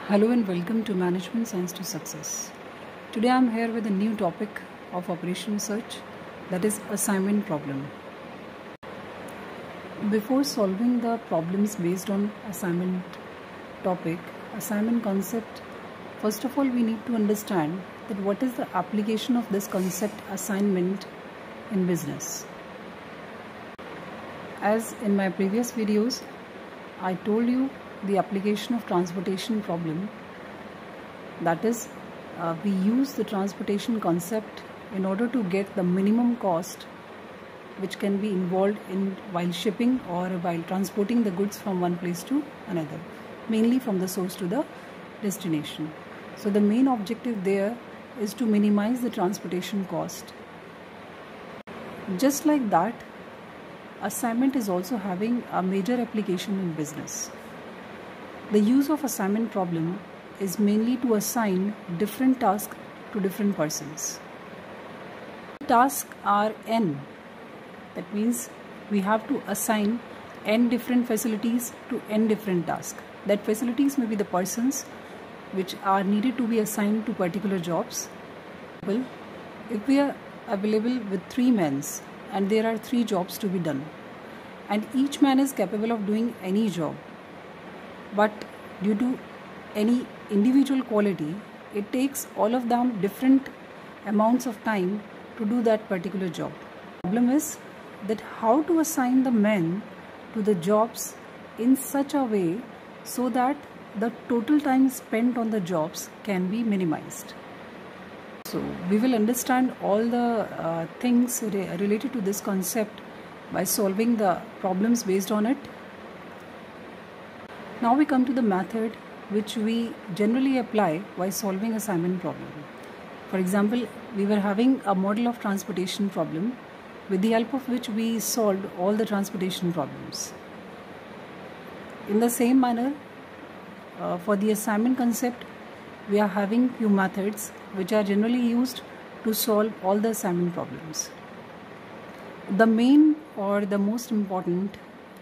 Hello and welcome to Management Science to Success. Today I am here with a new topic of operation research, that is assignment problem. Before solving the problems based on assignment topic, assignment concept, first of all we need to understand that what is the application of this concept assignment in business. As in my previous videos, I told you the application of transportation problem, that is we use the transportation concept in order to get the minimum cost which can be involved in while shipping or while transporting the goods from one place to another, mainly from the source to the destination. So the main objective there is to minimize the transportation cost. Just like that, assignment is also having a major application in business. The use of assignment problem is mainly to assign different tasks to different persons. Tasks are n. That means we have to assign n different facilities to n different tasks. That facilities may be the persons which are needed to be assigned to particular jobs. Well, if we are available with 3 men and there are 3 jobs to be done, and each man is capable of doing any job, but due to any individual quality, it takes all of them different amounts of time to do that particular job. The problem is that how to assign the men to the jobs in such a way so that the total time spent on the jobs can be minimized. So we will understand all the things related to this concept by solving the problems based on it. Now we come to the method which we generally apply while solving assignment problem. For example, we were having a model of transportation problem with the help of which we solved all the transportation problems. In the same manner, for the assignment concept, we are having few methods which are generally used to solve all the assignment problems. The main or the most important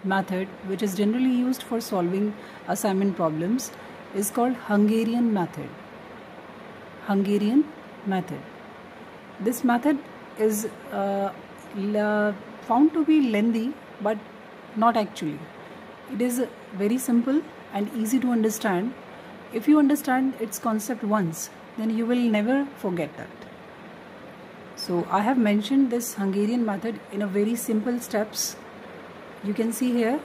method which is generally used for solving assignment problems is called Hungarian method. Hungarian method. This method is found to be lengthy, but not actually. It is very simple and easy to understand. If you understand its concept once, then you will never forget that. So I have mentioned this Hungarian method in a very simple steps. You can see here,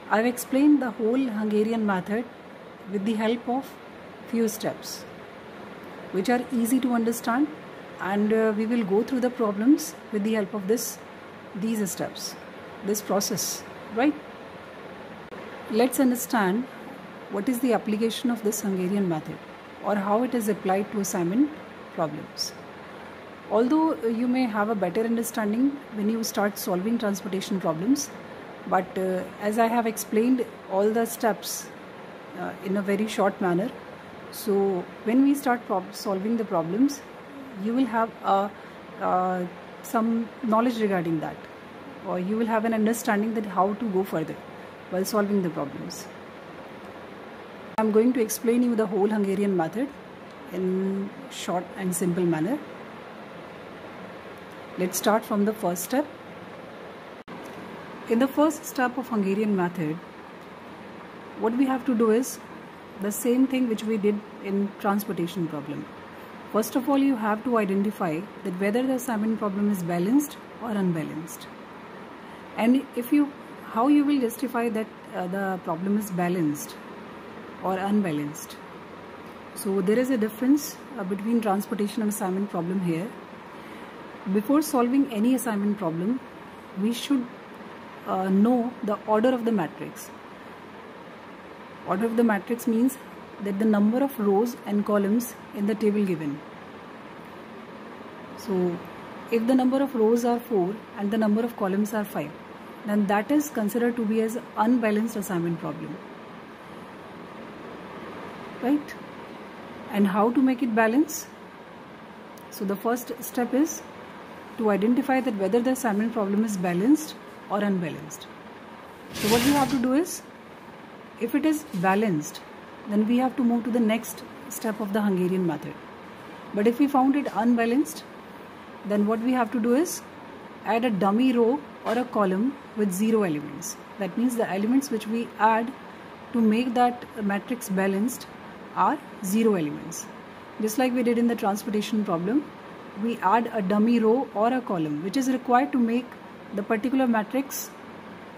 I have explained the whole Hungarian method with the help of few steps which are easy to understand, and we will go through the problems with the help of these steps, this process, right? Let's understand what is the application of this Hungarian method or how it is applied to assignment problems. Although you may have a better understanding when you start solving transportation problems, but as I have explained all the steps in a very short manner, so when we start solving the problems, you will have some knowledge regarding that, or you will have an understanding that how to go further while solving the problems. I am going to explain you the whole Hungarian method in short and simple manner. Let's start from the first step. In the first step of Hungarian method, what we have to do is the same thing which we did in transportation problem. First of all, you have to identify that whether the assignment problem is balanced or unbalanced. And how you will justify that the problem is balanced or unbalanced. So there is a difference between transportation and assignment problem here. Before solving any assignment problem, we should know the order of the matrix. Order of the matrix means that the number of rows and columns in the table given. So if the number of rows are 4 and the number of columns are 5, then that is considered to be as unbalanced assignment problem, right? And how to make it balance? So the first step is to identify that whether the assignment problem is balanced or unbalanced. So what we have to do is, if it is balanced, then we have to move to the next step of the Hungarian method. But if we found it unbalanced, then what we have to do is add a dummy row or a column with 0 elements. That means the elements which we add to make that matrix balanced are 0 elements. Just like we did in the transportation problem, we add a dummy row or a column which is required to make the particular matrix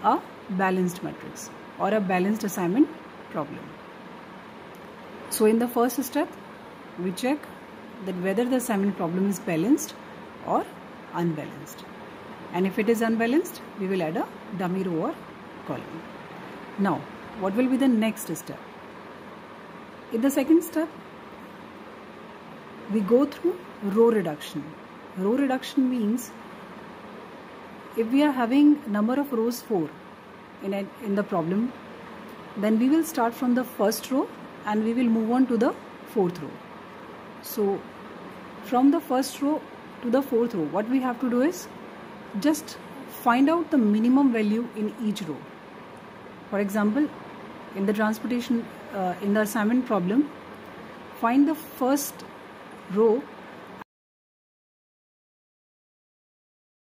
a balanced matrix or a balanced assignment problem. So in the first step, we check that whether the assignment problem is balanced or unbalanced. And if it is unbalanced, we will add a dummy row or column. Now, what will be the next step? In the second step, we go through row reduction. Row reduction means if we are having number of rows 4 in the problem, then we will start from the first row and we will move on to the fourth row. So from the first row to the fourth row, what we have to do is just find out the minimum value in each row. For example, in the transportation, in the assignment problem, find the first row